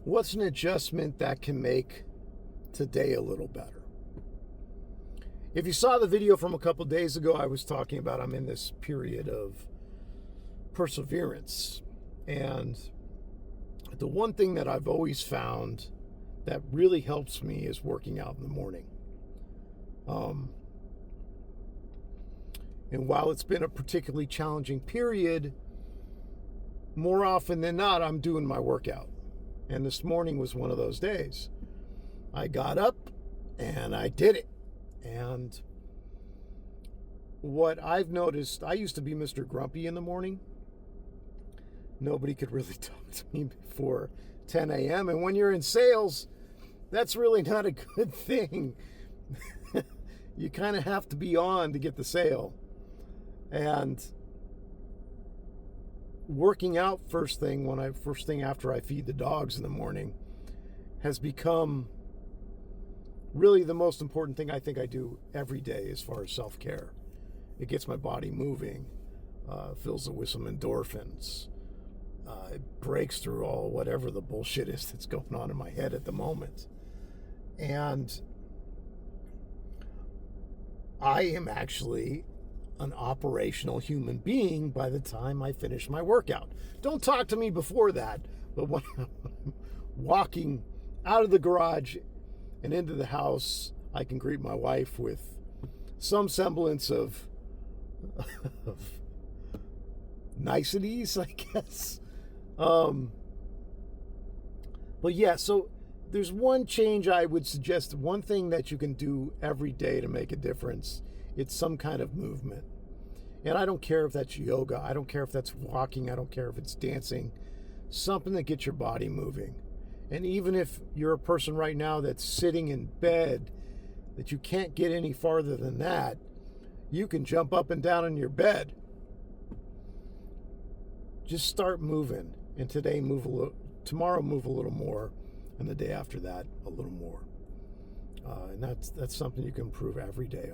What's an adjustment that can make today a little better? If you saw the video from a couple days ago, I was talking about I'm in this period of perseverance. And the one thing that I've always found that really helps me is working out in the morning. And while it's been a particularly challenging period, more often than not, I'm doing my workout. And this morning was one of those days. I got up and I did it. And what I've noticed, I used to be Mr. Grumpy in the morning. Nobody could really talk to me before 10 a.m. And when you're in sales, that's really not a good thing. You kind of have to be on to get the sale. And working out first thing after I feed the dogs in the morning has become really the most important thing I think I do every day as far as self-care. It gets my body moving, fills it with some endorphins. It breaks through all whatever the bullshit is that's going on in my head at the moment. And I am actually an operational human being by the time I finish my workout. Don't talk to me before that, but when I'm walking out of the garage and into the house, I can greet my wife with some semblance of niceties, I guess. But yeah, so there's one change I would suggest, one thing that you can do every day to make a difference. It's some kind of movement. And I don't care if that's yoga, I don't care if that's walking, I don't care if it's dancing. Something that gets your body moving. And even if you're a person right now that's sitting in bed, that you can't get any farther than that, you can jump up and down in your bed. Just start moving. And today move a little, tomorrow move a little more, and the day after that a little more. And that's something you can improve every day.